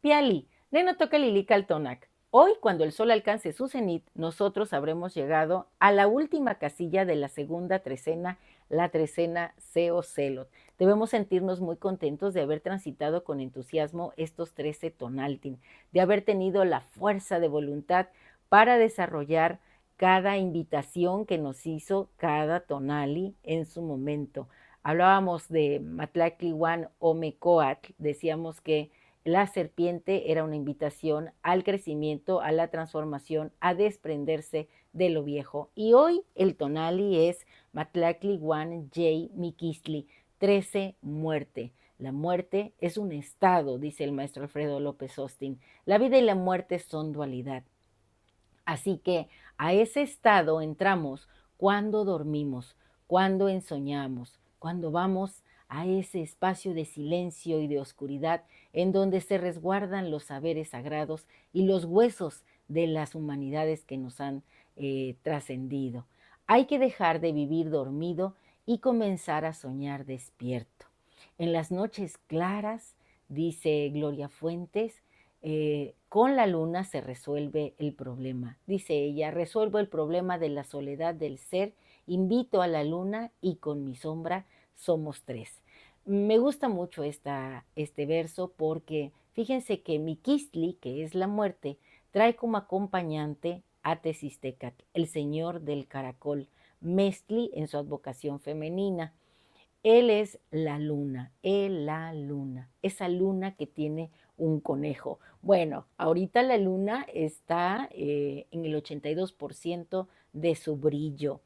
Piali, neno toca Lilical Hoy, cuando el sol alcance su cenit, nosotros habremos llegado a la última casilla de la segunda trecena, la trecena Seo Celot. Debemos sentirnos muy contentos de haber transitado con entusiasmo estos 13 tonaltin, de haber tenido la fuerza de voluntad para desarrollar cada invitación que nos hizo cada tonali en su momento. Hablábamos de Matlaclihuan Omecoatl, decíamos que la serpiente era una invitación al crecimiento, a la transformación, a desprenderse de lo viejo. Y hoy el tonali es Matlaclihuan J. Miquistli, 13, muerte. La muerte es un estado, dice el maestro Alfredo López Austin. La vida y la muerte son dualidad. Así que a ese estado entramos cuando dormimos, cuando ensoñamos, cuando vamos a ese espacio de silencio y de oscuridad en donde se resguardan los saberes sagrados y los huesos de las humanidades que nos han trascendido. Hay que dejar de vivir dormido y comenzar a soñar despierto. En las noches claras, dice Gloria Fuentes, con la luna se resuelve el problema. Dice ella, resuelvo el problema de la soledad del ser, invito a la luna y con mi sombra somos tres. Me gusta mucho este verso porque fíjense que Miquistli, que es la muerte, trae como acompañante a Tezistecatl, el señor del caracol, Mestli en su advocación femenina. Él es la luna, esa luna que tiene un conejo. Bueno, ahorita la luna está en el 82% de su brillo,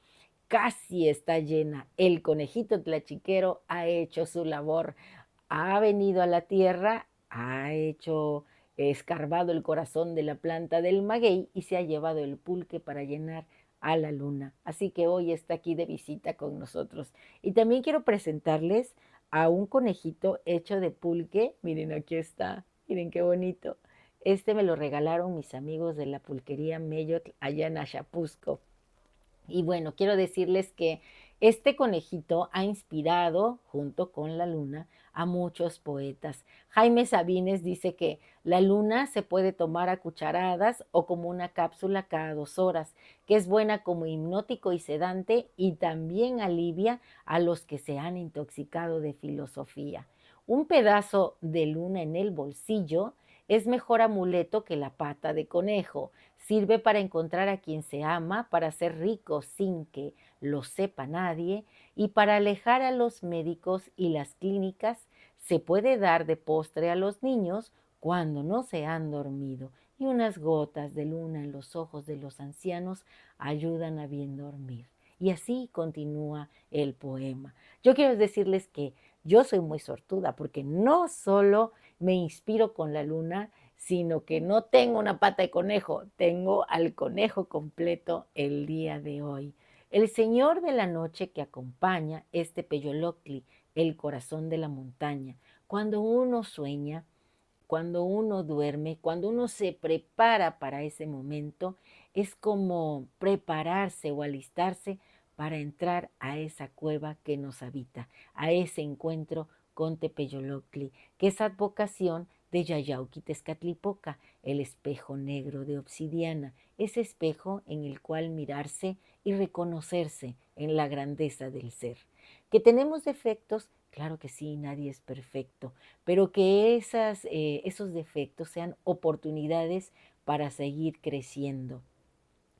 casi está llena. El conejito tlachiquero ha hecho su labor, ha venido a la tierra, ha hecho escarbado el corazón de la planta del maguey y se ha llevado el pulque para llenar a la luna. Así que hoy está aquí de visita con nosotros. Y también quiero presentarles a un conejito hecho de pulque. Miren, aquí está. Miren qué bonito. Este me lo regalaron mis amigos de la pulquería Meyot allá en Achapuzco. Y bueno, quiero decirles que este conejito ha inspirado, junto con la luna, a muchos poetas. Jaime Sabines dice que la luna se puede tomar a cucharadas o como una cápsula cada 2 horas, que es buena como hipnótico y sedante y también alivia a los que se han intoxicado de filosofía. Un pedazo de luna en el bolsillo es mejor amuleto que la pata de conejo. Sirve para encontrar a quien se ama, para ser rico sin que lo sepa nadie y para alejar a los médicos y las clínicas. Se puede dar de postre a los niños cuando no se han dormido y unas gotas de luna en los ojos de los ancianos ayudan a bien dormir. Y así continúa el poema. Yo quiero decirles que yo soy muy sortuda porque no solo me inspiro con la luna, sino que no tengo una pata de conejo, tengo al conejo completo el día de hoy. El señor de la noche que acompaña este Peyoloctli, el corazón de la montaña. Cuando uno sueña, cuando uno duerme, cuando uno se prepara para ese momento, es como prepararse o alistarse para entrar a esa cueva que nos habita, a ese encuentro con Tepeyoloctli, que es advocación de Yayauquitezcatlipoca, el espejo negro de obsidiana, ese espejo en el cual mirarse y reconocerse en la grandeza del ser. ¿Que tenemos defectos? Claro que sí, nadie es perfecto, pero que esos defectos sean oportunidades para seguir creciendo,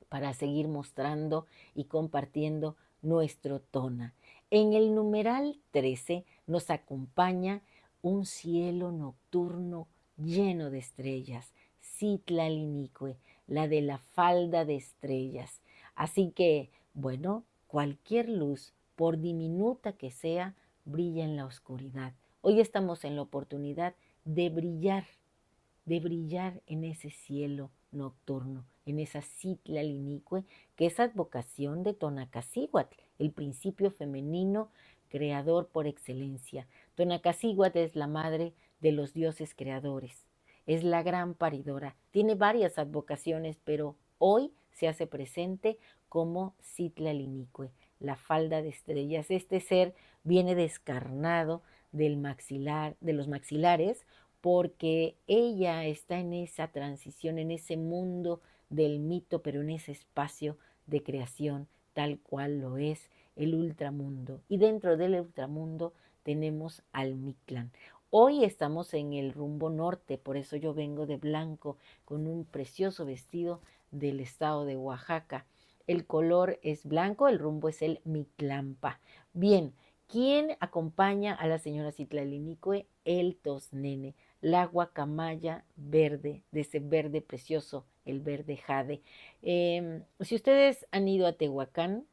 para seguir mostrando y compartiendo nuestro tona. En el numeral 13 nos acompaña un cielo nocturno lleno de estrellas, Citlalinique, la de la falda de estrellas. Así que, bueno, cualquier luz, por diminuta que sea, brilla en la oscuridad. Hoy estamos en la oportunidad de brillar en ese cielo nocturno, en esa Citlalinique, que es advocación de Tonacacíhuatl, el principio femenino creador por excelencia. Tonacacíhuatl es la madre de los dioses creadores, es la gran paridora, tiene varias advocaciones, pero hoy se hace presente como Citlalinique, la falda de estrellas. Este ser viene descarnado del maxilar, de los maxilares, porque ella está en esa transición, en ese mundo del mito, pero en ese espacio de creación tal cual lo es el ultramundo. Y dentro del ultramundo tenemos al Mictlán. Hoy estamos en el rumbo norte, por eso yo vengo de blanco con un precioso vestido del estado de Oaxaca. El color es blanco, el rumbo es el Mictlampa. Bien, ¿quién acompaña a la señora Citlalinicue? El tosnene, la guacamaya verde, de ese verde precioso, el verde jade. Si ustedes han ido a Tehuacán,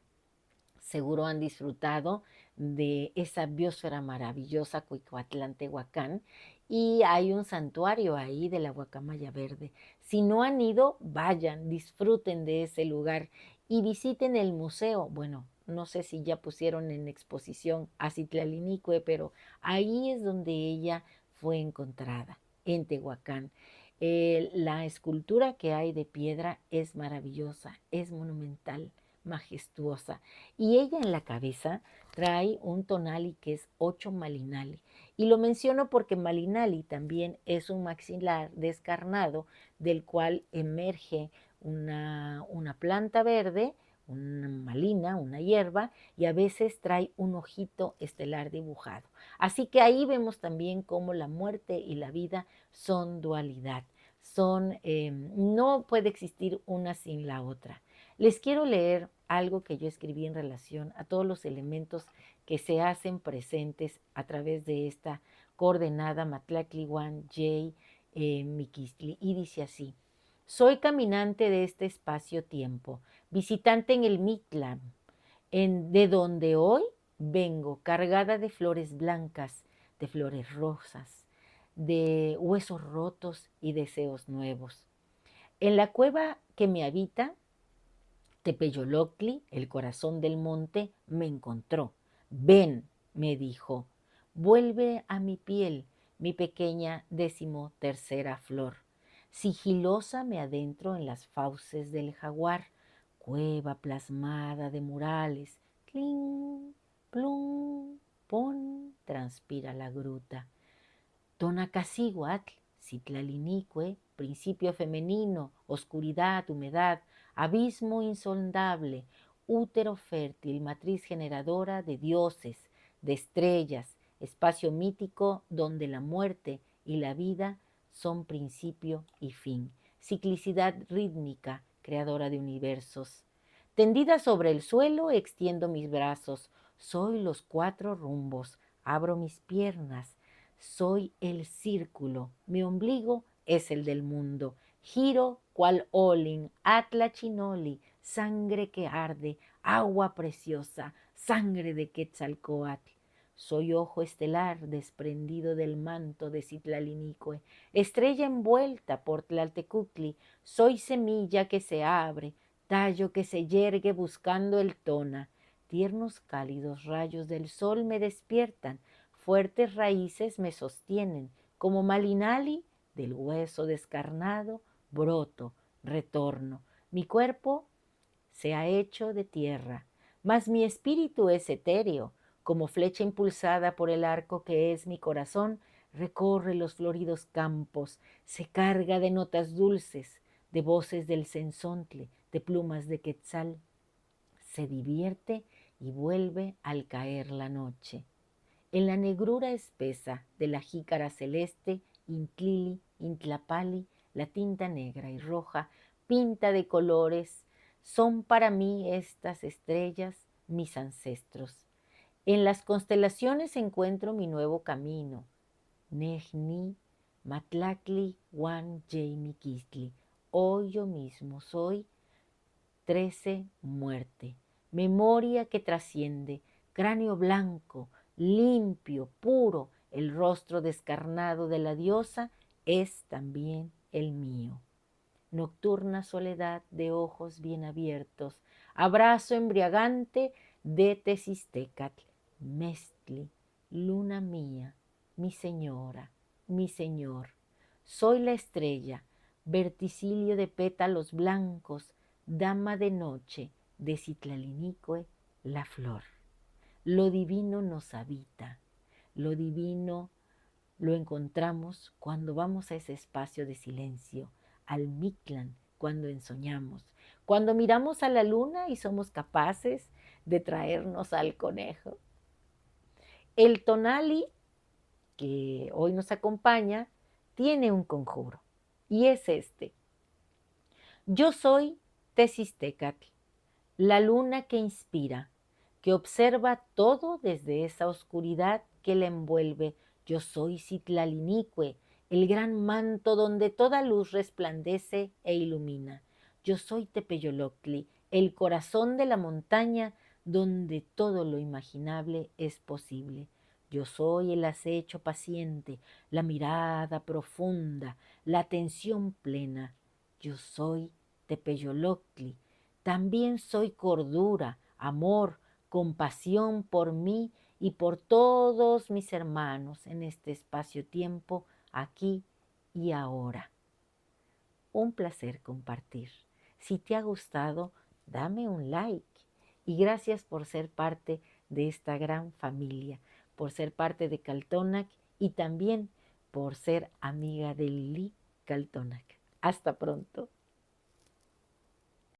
seguro han disfrutado de esa biosfera maravillosa Cuicuatlán, Tehuacán, y hay un santuario ahí de la guacamaya verde. Si no han ido, vayan, disfruten de ese lugar y visiten el museo. Bueno, no sé si ya pusieron en exposición a Citlalinicue, pero ahí es donde ella fue encontrada, en Tehuacán. La escultura que hay de piedra es maravillosa, es monumental, majestuosa. Y ella en la cabeza trae un tonali que es 8 malinali. Y lo menciono porque malinali también es un maxilar descarnado del cual emerge una planta verde, una malina, una hierba, y a veces trae un ojito estelar dibujado. Así que ahí vemos también cómo la muerte y la vida son dualidad. No puede existir una sin la otra. Les quiero leer algo que yo escribí en relación a todos los elementos que se hacen presentes a través de esta coordenada Matlaclihuan, J, Miquistli, y dice así: soy caminante de este espacio-tiempo, visitante en el Mictlán, de donde hoy vengo cargada de flores blancas, de flores rosas, de huesos rotos y deseos nuevos. En la cueva que me habita, Tepeyoloctli, el corazón del monte, me encontró. Ven, me dijo, vuelve a mi piel, mi pequeña 13ª flor. Sigilosa me adentro en las fauces del jaguar, cueva plasmada de murales. Cling, plum, pon, transpira la gruta. Tonacacíhuatl, Citlalinicue, principio femenino, oscuridad, humedad, abismo insondable, útero fértil, matriz generadora de dioses, de estrellas, espacio mítico donde la muerte y la vida son principio y fin, ciclicidad rítmica, creadora de universos. Tendida sobre el suelo, extiendo mis brazos, soy los 4 rumbos, abro mis piernas, soy el círculo, mi ombligo es el del mundo. Giro cual olin, atla chinoli, sangre que arde, agua preciosa, sangre de Quetzalcoatl. Soy ojo estelar desprendido del manto de Citlalinicue, estrella envuelta por Tlaltecuhtli, soy semilla que se abre, tallo que se yergue buscando el tona. Tiernos cálidos rayos del sol me despiertan, fuertes raíces me sostienen, como malinali del hueso descarnado, broto, retorno. Mi cuerpo se ha hecho de tierra, mas mi espíritu es etéreo, como flecha impulsada por el arco que es mi corazón, recorre los floridos campos, se carga de notas dulces, de voces del cenzontle, de plumas de quetzal, se divierte y vuelve al caer la noche. En la negrura espesa de la jícara celeste, Intlili, Intlapali, la tinta negra y roja, pinta de colores, son para mí estas estrellas mis ancestros. En las constelaciones encuentro mi nuevo camino. Nejni, Matlacli, Wan, Jaimiquistli. Hoy yo mismo soy 13 muerte, memoria que trasciende, cráneo blanco, limpio, puro, el rostro descarnado de la diosa es también el mío. Nocturna soledad de ojos bien abiertos, abrazo embriagante de Tezistecatl, Mestli, luna mía, mi señora, mi señor. Soy la estrella, verticilio de pétalos blancos, dama de noche, de Citlalinicue, la flor. Lo divino nos habita, lo divino Lo encontramos cuando vamos a ese espacio de silencio, al Mictlán, cuando ensoñamos, cuando miramos a la luna y somos capaces de traernos al conejo. El tonali, que hoy nos acompaña, tiene un conjuro, y es este. Yo soy Tezistecatl, la luna que inspira, que observa todo desde esa oscuridad que la envuelve. Yo soy Citlalinique, el gran manto donde toda luz resplandece e ilumina. Yo soy Tepeyoloctli, el corazón de la montaña donde todo lo imaginable es posible. Yo soy el acecho paciente, la mirada profunda, la atención plena. Yo soy Tepeyoloctli. También soy cordura, amor, compasión por mí y por todos mis hermanos en este espacio-tiempo, aquí y ahora. Un placer compartir. Si te ha gustado, dame un like. Y gracias por ser parte de esta gran familia, por ser parte de Caltonac y también por ser amiga de Lili Caltonac. Hasta pronto.